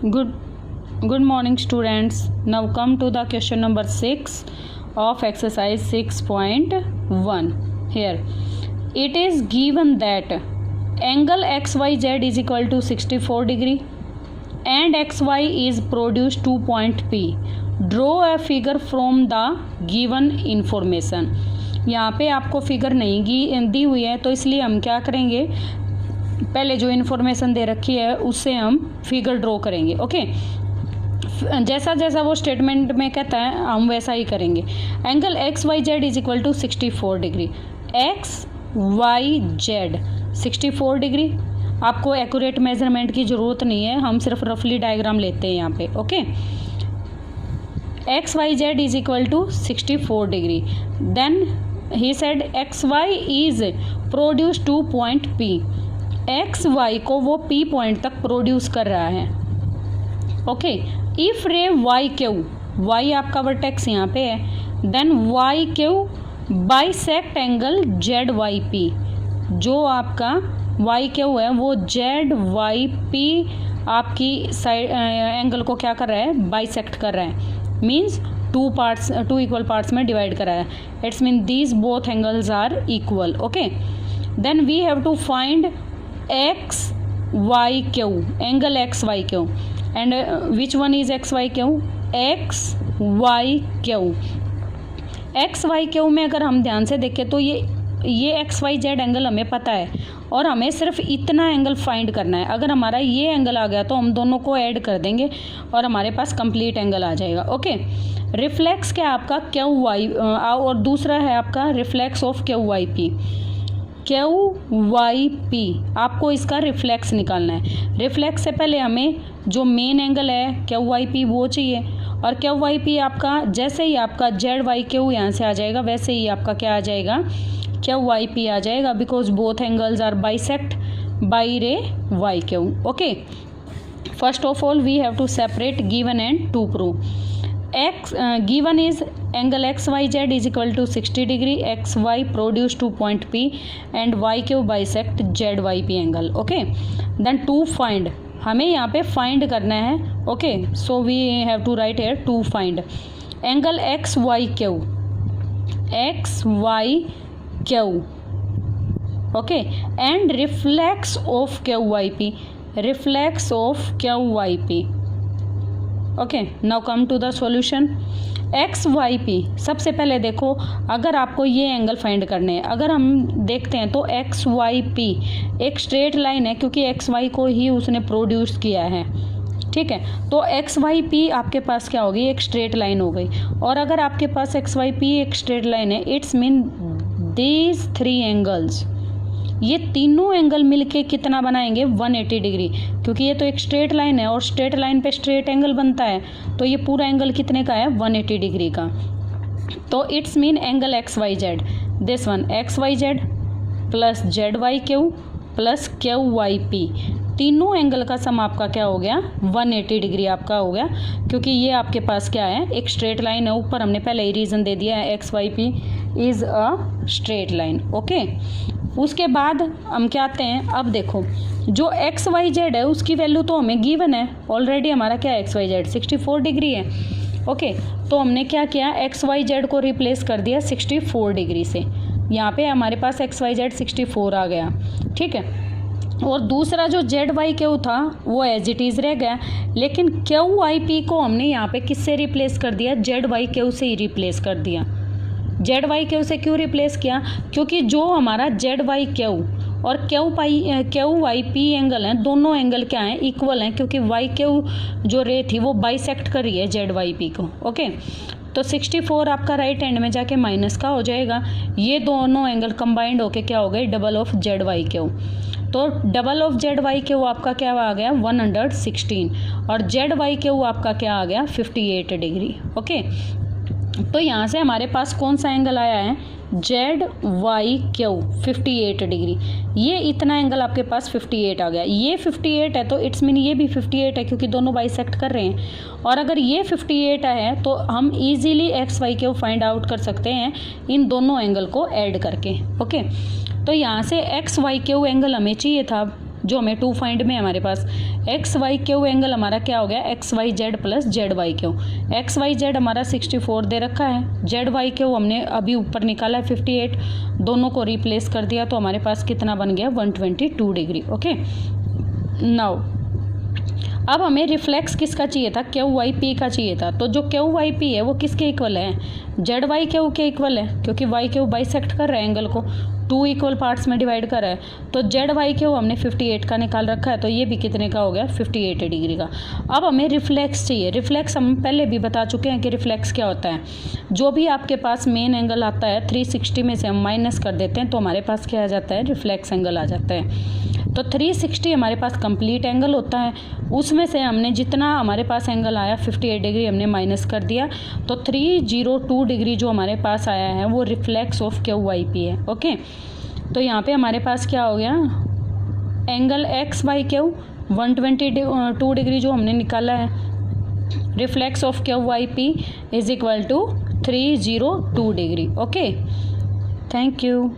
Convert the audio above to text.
Good morning students. Now come to the question number 6 of exercise 6.1. Here it is given that angle XYZ is equal to 64 degree and XY is produced to point P. Draw a figure from the given information. यहाँ पे आपको figure नहीं दी हुई है, तो इसलिए हम क्या करेंगे, पहले जो इन्फॉर्मेशन दे रखी है उससे हम फिगर ड्रॉ करेंगे. ओके, जैसा जैसा वो स्टेटमेंट में कहता है हम वैसा ही करेंगे. Angle X Y Z is equal to 64 degree. X Y Z 64 degree. आपको एक्यूरेट मेजरमेंट की ज़रूरत नहीं है, हम सिर्फ रफली डायग्राम लेते हैं यहाँ पे. Okay, X Y Z is equal to 64 degree. Then he said X Y is produce to point P. X Y को वो पी पॉइंट तक प्रोड्यूस कर रहा है. Okay, if ray Y Q, Y आपका वर्टेक्स यहाँ पे है, then Y Q bisect angle Z Y P. जो आपका वाई क्यू है वो जेड वाई पी आपकी साइड एंगल को क्या कर रहा है, बाइसेक्ट कर रहा है. मीन्स टू इक्वल पार्ट्स में डिवाइड कर रहा है. It's mean these both angles are equal. Okay, then we have to find X Y Q, angle X Y Q. And which one is X Y Q? X Y Q. X Y Q में अगर हम ध्यान से देखें तो ये x Y Z angle हमें पता है और हमें सिर्फ इतना एंगल फाइंड करना है. अगर हमारा ये एंगल आ गया तो हम दोनों को ऐड कर देंगे और हमारे पास कंप्लीट एंगल आ जाएगा. ओके, रिफ्लेक्स क्या आपका क्यू वाई, और दूसरा है आपका reflex of Q Y P. Q Y P आपको इसका रिफ्लेक्स निकालना है. रिफ्लेक्स से पहले हमें जो मेन एंगल है क्यू वाई पी वो चाहिए. और क्यू वाई पी आपका जैसे ही आपका जेड वाई क्यू यहाँ से आ जाएगा वैसे ही आपका क्या आ जाएगा, क्यू वाई पी आ जाएगा, because both angles are bisect by ray Y Q. Okay, first of all we have to separate given and to prove. X given is angle X Y Z is equal to 60 degree. X Y produce to point P and Y Q bisect Z Y P angle. Okay, then to find, हमें यहाँ पे find करना है. Okay, so we have to write here to find angle X Y Q. X Y Q. Okay, and reflex of Q Y P. Reflex of Q Y P. Okay, now come to the solution. X Y P, सबसे पहले देखो अगर आपको ये angle find करने हैं, अगर हम देखते हैं तो एक्स वाई पी एक स्ट्रेट लाइन है क्योंकि एक्स वाई को ही उसने प्रोड्यूस किया है. ठीक है, तो एक्स वाई पी आपके पास क्या होगी, एक स्ट्रेट लाइन हो गई. और अगर आपके पास एक्स वाई पी एक स्ट्रेट लाइन है, it's mean these three angles, ये तीनों एंगल मिलके कितना बनाएंगे, 180 डिग्री. क्योंकि ये तो एक स्ट्रेट लाइन है और स्ट्रेट लाइन पे स्ट्रेट एंगल बनता है, तो ये पूरा एंगल कितने का है, 180 डिग्री का. तो it's mean angle X Y Z, this one X Y Z plus Z Y Q plus Q Y P, तीनों एंगल का सम आपका क्या हो गया, 180 डिग्री आपका हो गया. क्योंकि ये आपके पास क्या है, एक स्ट्रेट लाइन है. ऊपर हमने पहले ही रीज़न दे दिया है, X Y P is a straight line. Okay, उसके बाद हम क्या आते हैं, अब देखो जो एक्स वाई जेड है उसकी वैल्यू तो हमें गिवन है ऑलरेडी. हमारा क्या है, एक्स वाई जेड 64 डिग्री है. ओके, तो हमने क्या किया, एक्स वाई जेड को रिप्लेस कर दिया 64 डिग्री से. यहाँ पे हमारे पास एक्स वाई जेड 64 आ गया. ठीक है, और दूसरा जो जेड वाई क्यू था वो एज इट इज़ रह गया. लेकिन क्यू वाई पी को हमने यहाँ पे किससे रिप्लेस कर दिया, जेड वाई क्यू से ही रिप्लेस कर दिया. जेड वाई क्यू से क्यों रिप्लेस किया, क्योंकि जो हमारा जेड वाई क्यू और क्यू वाई पी एंगल हैं, दोनों एंगल क्या हैं, इक्वल हैं. क्योंकि वाई क्यू जो रे थी वो बाइसेक्ट कर रही है जेड वाई पी को. ओके, तो 64 आपका राइट हैंड में जाके माइनस का हो जाएगा. ये दोनों एंगल कंबाइंड होके क्या हो गए, double of Z Y Q. तो double of Z Y Q आपका क्या आ गया, 116, और जेड वाई क्यू आपका क्या आ गया, 58 डिग्री. ओके, तो यहाँ से हमारे पास कौन सा एंगल आया है, जेड वाई क्यू 58 डिग्री. ये इतना एंगल आपके पास 58 आ गया. ये 58 है तो इट्स मीन ये भी 58 है क्योंकि दोनों बाइसेक्ट कर रहे हैं. और अगर ये 58 है तो हम easily X Y Q find out कर सकते हैं इन दोनों एंगल को ऐड करके. ओके, तो यहाँ से एक्स वाई क्यू एंगल हमें चाहिए था जो हमें 2 फाइंड में हमारे पास एक्स वाई क्यू एंगल हमारा क्या हो गया, X Y Z plus Z Y Q. X Y Z हमारा 64 दे रखा है, जेड वाई क्यू हमने अभी ऊपर निकाला है 58, दोनों को रिप्लेस कर दिया तो हमारे पास कितना बन गया 122 डिग्री। ओके, नाउ अब हमें रिफ्लेक्स किसका चाहिए था, क्यू वाई पी का चाहिए था। तो जो क्यू वाई पी है वो किसके इक्वल है, जेड वाई क्यू के इक्वल है, क्योंकि वाई क्यू बाइसेक्ट कर रहा है एंगल को, 2 इक्वल पार्ट्स में डिवाइड कर रहा है। तो जेड वाई क्यू हमने 58 का निकाल रखा है, तो ये भी कितने का हो गया 58 डिग्री का। अब हमें रिफ्लेक्स चाहिए। रिफ्लेक्स हम पहले भी बता चुके हैं कि रिफ्लेक्स क्या होता है, जो भी आपके पास मेन एंगल आता है 360 में से हम माइनस कर देते हैं तो हमारे पास क्या आ जाता है, रिफ्लेक्स एंगल आ जाता है। तो 360 हमारे पास कंप्लीट एंगल होता है, उसमें से हमने जितना हमारे पास एंगल आया 58 डिग्री हमने माइनस कर दिया, तो 302 डिग्री जो हमारे पास आया है वो reflex of Q Y P है। ओके, तो यहाँ पे हमारे पास क्या हो गया, angle X Y Q 122 degree जो हमने निकाला है, reflex of Q Y P is equal to 302 degree. Okay, thank you.